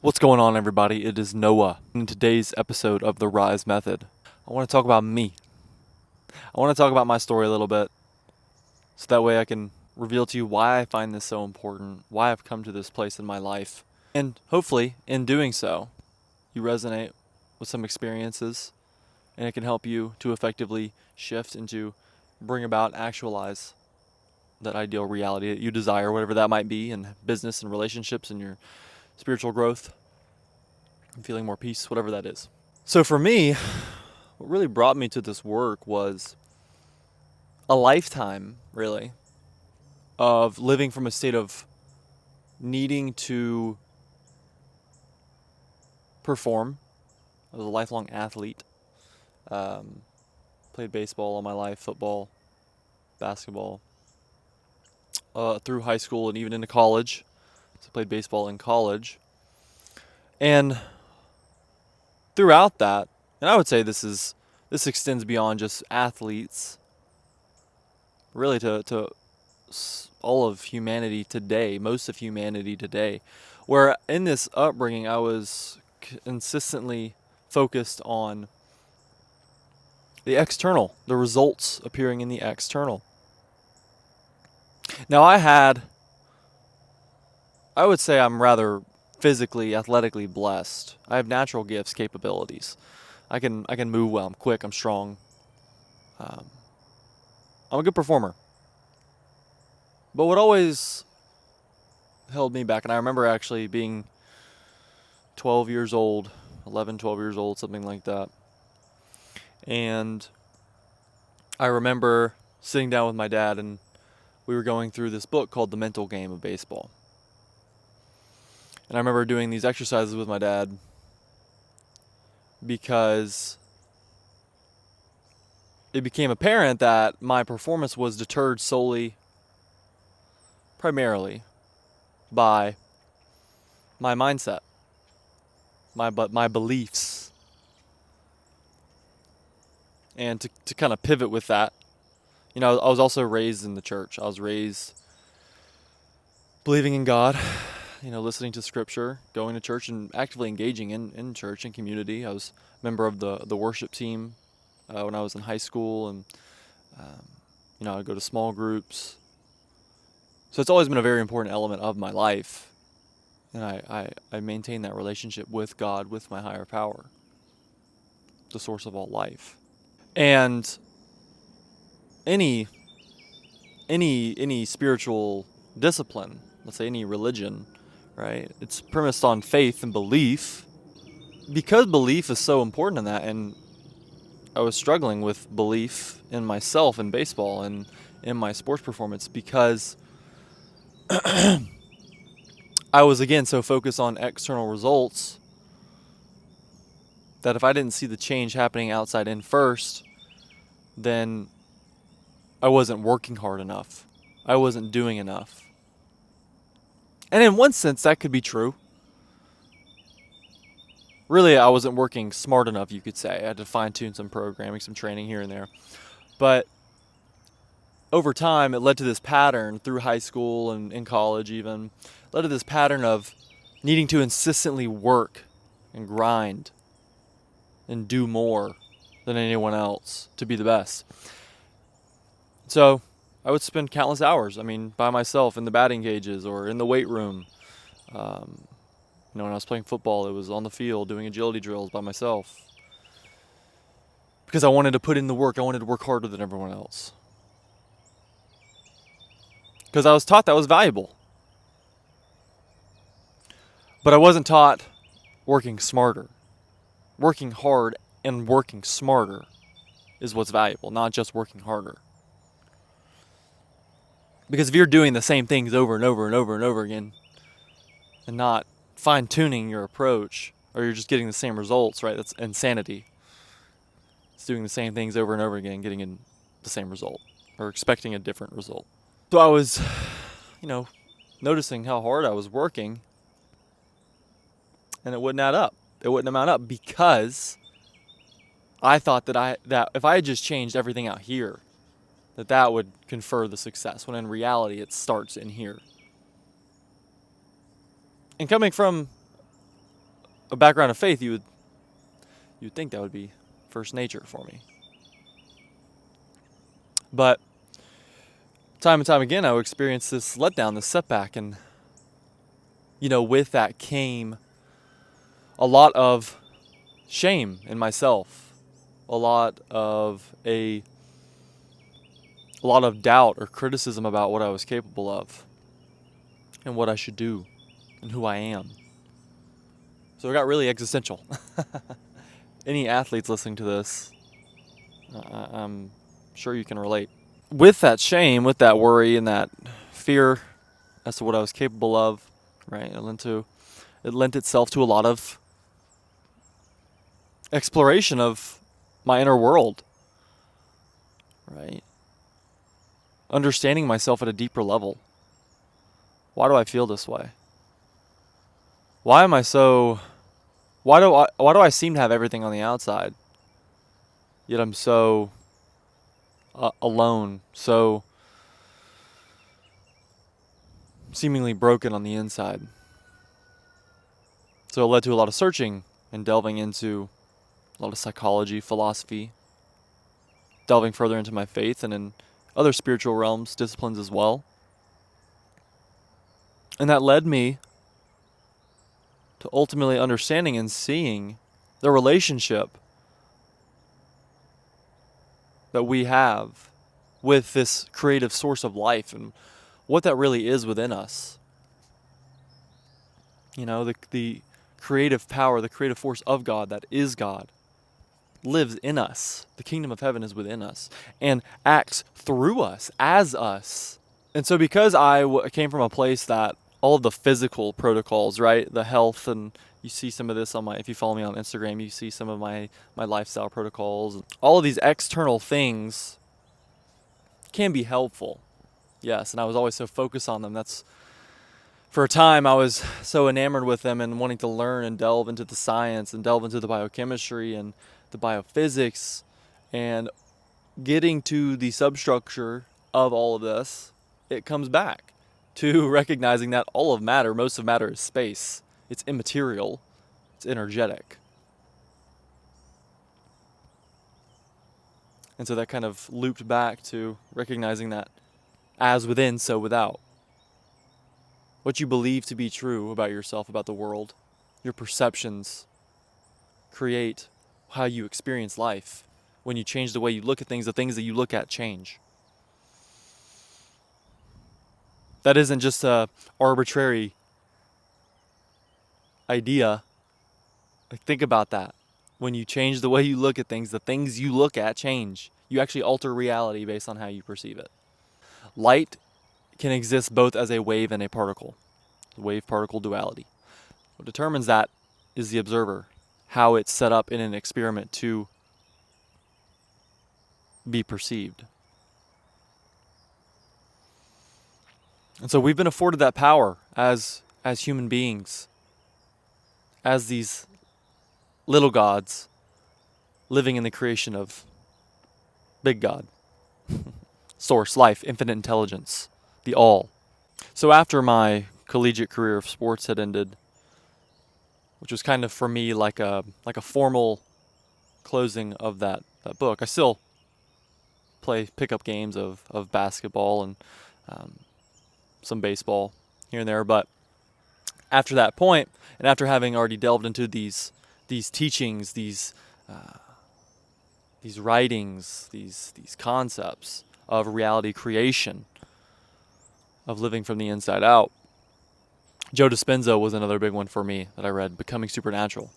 What's going on, everybody? It is Noah. In today's episode of the R.I.S.E method, I want to talk about me. I want to talk about my story a little bit so that way I can reveal to you why I find this so important, why I've come to this place in my life. And hopefully, in doing so, you resonate with some experiences and it can help you to effectively shift and to bring about, actualize that ideal reality that you desire, whatever that might be, in business and relationships and your spiritual growth and feeling more peace, whatever that is. So for me, what really brought me to this work was a lifetime, really, of living from a state of needing to perform. I was a lifelong athlete. Um, Played baseball all my life, football, basketball, through high school and even into college. So I played baseball in college. And throughout that, and I would say this extends beyond just athletes, really to all of humanity today, most of humanity today, where in this upbringing I was consistently focused on the external, the results appearing in the external. Now I would say I'm rather physically, athletically blessed. I have natural gifts, capabilities. I can move well. I'm quick. I'm strong. Um, I'm a good performer. But what always held me back, and I remember actually being 12 years old, 11, 12 years old, something like that. And I remember sitting down with my dad and we were going through this book called The Mental Game of Baseball. And I remember doing these exercises with my dad because it became apparent that my performance was deterred solely, primarily, by my mindset, my beliefs. And to kind of pivot with that, I was also raised in the church. I was raised believing in God, listening to scripture, going to church, and actively engaging in church and community. I was a member of the worship team when I was in high school, and I'd go to small groups. So it's always been a very important element of my life, and I maintain that relationship with God, with my higher power, the source of all life. And any any spiritual discipline, let's say any religion, right? It's premised on faith and belief. Because belief is so important in that, and I was struggling with belief in myself in baseball and in my sports performance because I was again so focused on external results that if I didn't see the change happening outside in first, then I wasn't working hard enough. I wasn't doing enough. And in one sense, that could be true. Really, I wasn't working smart enough, you could say. I had to fine tune some programming, some training here and there. But over time, it led to this pattern through high school and in college even, led to this pattern of needing to insistently work and grind and do more than anyone else to be the best. So I would spend countless hours, by myself in the batting cages or in the weight room. Um, when I was playing football, it was on the field doing agility drills by myself. Because I wanted to put in the work. I wanted to work harder than everyone else. Because I was taught that was valuable. But I wasn't taught working smarter. Working hard and working smarter is what's valuable, not just working harder. Because if you're doing the same things over and over and over and over again and not fine-tuning your approach, or you're just getting the same results, right? That's insanity. It's doing the same things over and over again, getting in the same result, or expecting a different result. So I was, noticing how hard I was working, and it wouldn't add up. It wouldn't amount up because I thought that if I had just changed everything out here, that would confer the success, when in reality, it starts in here. And coming from a background of faith, you'd think that would be first nature for me. But time and time again, I would experience this letdown, this setback, and with that came a lot of shame in myself, a lot of doubt or criticism about what I was capable of and what I should do and who I am. So it got really existential. Any athletes listening to this, I'm sure you can relate. With that shame, with that worry and that fear as to what I was capable of, right? It lent itself to a lot of exploration of my inner world, right? Understanding myself at a deeper level. Why do I feel this way? Why do I seem to have everything on the outside, yet I'm so alone, so seemingly broken on the inside? So it led to a lot of searching and delving into a lot of psychology, philosophy, delving further into my faith and in other spiritual realms, disciplines as well. And that led me to ultimately understanding and seeing the relationship that we have with this creative source of life and what that really is within us. The creative power, the creative force of God, that is God, lives in us. The kingdom of heaven is within us and acts through us, as us. And so because I came from a place that all of the physical protocols, right, the health, and you see some of this if you follow me on Instagram, you see some of my lifestyle protocols. All of these external things can be helpful, yes, and I was always so focused on them. For a time, I was so enamored with them and wanting to learn and delve into the science and delve into the biochemistry and the biophysics and getting to the substructure of all of this. It comes back to recognizing that most of matter is space. It's immaterial. It's energetic. And so that kind of looped back to recognizing that as within, so without. What you believe to be true about yourself, about the world, your perceptions create how you experience life. When you change the way you look at things, the things that you look at change. That isn't just a arbitrary idea. Think about that. When you change the way you look at things, the things you look at change. You actually alter reality based on how you perceive it. Light can exist both as a wave and a particle. Wave-particle duality. What determines that is the observer, how it's set up in an experiment to be perceived. And so we've been afforded that power as human beings, as these little gods living in the creation of big God, source, life, infinite intelligence, the all. So after my collegiate career of sports had ended, which was kind of for me like a formal closing of that book, I still play pickup games of basketball and some baseball here and there. But after that point, and after having already delved into these teachings, these writings, these concepts of reality creation, of living from the inside out, Joe Dispenza was another big one for me that I read, Becoming Supernatural.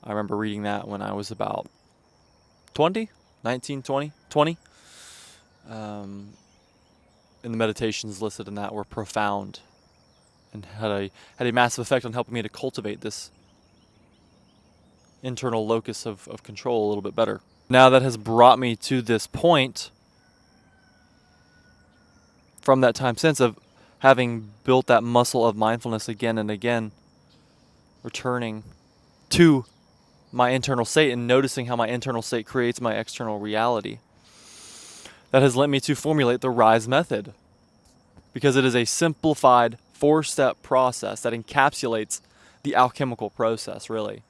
I remember reading that when I was about 20. And the meditations listed in that were profound and had a massive effect on helping me to cultivate this internal locus of control a little bit better. Now that has brought me to this point from that time since of having built that muscle of mindfulness again and again, returning to my internal state and noticing how my internal state creates my external reality. That has led me to formulate the R.I.S.E method, because it is a simplified 4-step process that encapsulates the alchemical process, really.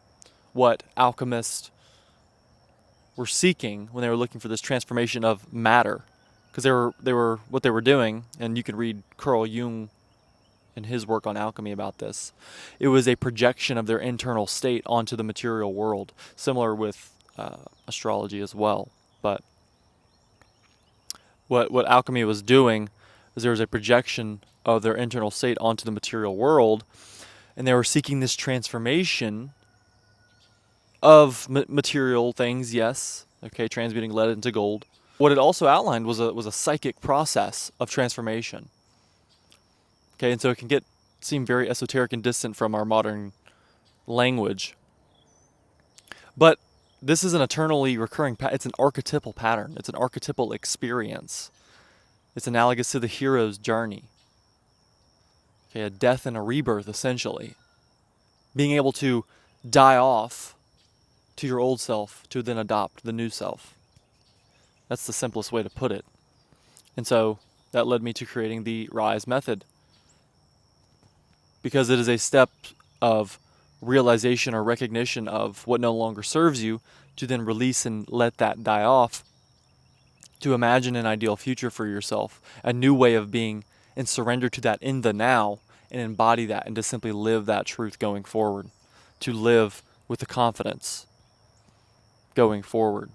what alchemists were seeking when they were looking for this transformation of matter, because they were what they were doing, and you can read Carl Jung in his work on alchemy about this. It was a projection of their internal state onto the material world, similar with astrology as well. But what alchemy was doing is there was a projection of their internal state onto the material world, and they were seeking this transformation of material things, yes, okay, transmuting lead into gold. What it also outlined was a psychic process of transformation. Okay, and so it can seem very esoteric and distant from our modern language. But this is an eternally recurring it's an archetypal pattern. It's an archetypal experience. It's analogous to the hero's journey. Okay, a death and a rebirth, essentially. Being able to die off to your old self to then adopt the new self. That's the simplest way to put it. And so that led me to creating the R.I.S.E method, because it is a step of realization or recognition of what no longer serves you, to then release and let that die off, to imagine an ideal future for yourself, a new way of being, and surrender to that in the now, and embody that, and to simply live that truth going forward, to live with the confidence going forward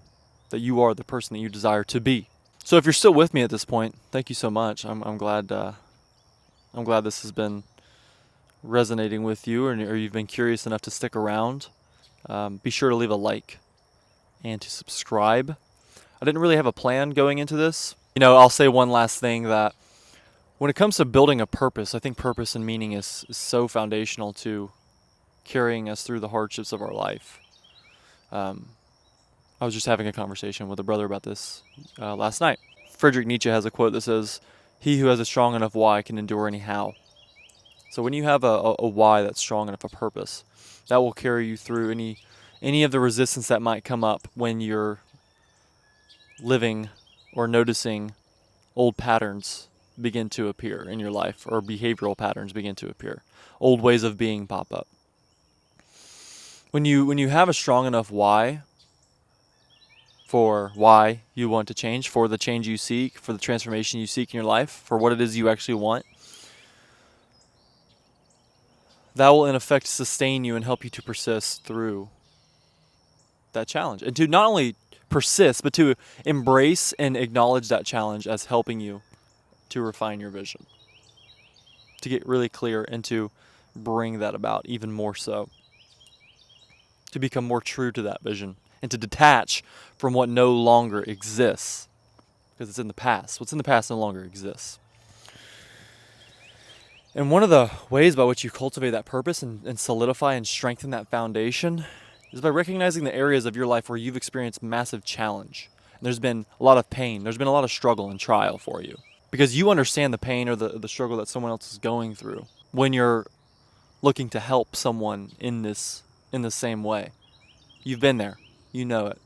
that you are the person that you desire to be. So if you're still with me at this point, thank you so much. I'm glad this has been resonating with you, or you've been curious enough to stick around. Be sure to leave a like and to subscribe. I didn't really have a plan going into this. I'll say one last thing, that when it comes to building a purpose, I think purpose and meaning is so foundational to carrying us through the hardships of our life. I was just having a conversation with a brother about this last night. Friedrich Nietzsche has a quote that says, "He who has a strong enough why can endure any how." So when you have a why that's strong enough, a purpose, that will carry you through any of the resistance that might come up when you're living or noticing old patterns begin to appear in your life, or behavioral patterns begin to appear. Old ways of being pop up. When you have a strong enough why for why you want to change, for the change you seek, for the transformation you seek in your life, for what it is you actually want, that will in effect sustain you and help you to persist through that challenge. And to not only persist, but to embrace and acknowledge that challenge as helping you to refine your vision, to get really clear and to bring that about even more so, to become more true to that vision, and to detach from what no longer exists, because it's in the past. What's in the past no longer exists. And one of the ways by which you cultivate that purpose and solidify and strengthen that foundation is by recognizing the areas of your life where you've experienced massive challenge. And there's been a lot of pain. There's been a lot of struggle and trial for you, because you understand the pain or the struggle that someone else is going through when you're looking to help someone in the same way. You've been there. You know it.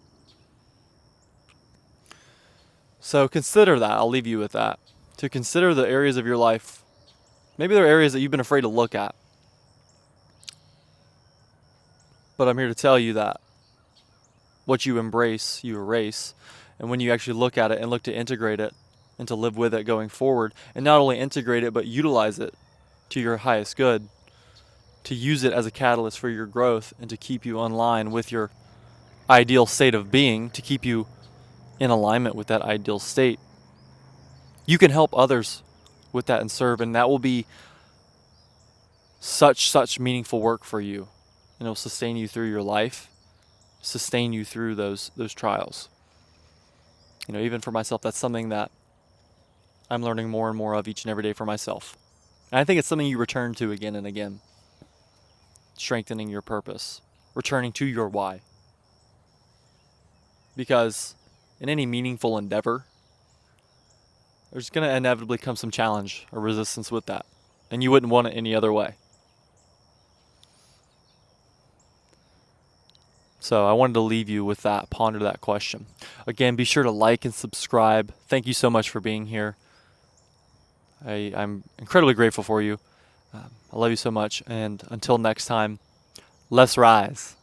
So consider that. I'll leave you with that. To consider the areas of your life. Maybe there are areas that you've been afraid to look at. But I'm here to tell you that what you embrace, you erase. And when you actually look at it and look to integrate it and to live with it going forward, and not only integrate it, but utilize it to your highest good, to use it as a catalyst for your growth and to keep you in line with your ideal state of being, to keep you in alignment with that ideal state, you can help others with that and serve, and that will be such meaningful work for you, and it'll sustain you through your life, sustain you through those trials. Even for myself, that's something that I'm learning more and more of each and every day for myself. And I think it's something you return to again and again. Strengthening your purpose, returning to your why. Because in any meaningful endeavor, there's going to inevitably come some challenge or resistance with that. And you wouldn't want it any other way. So I wanted to leave you with that, ponder that question. Again, be sure to like and subscribe. Thank you so much for being here. I'm incredibly grateful for you. I love you so much. And until next time, let's rise.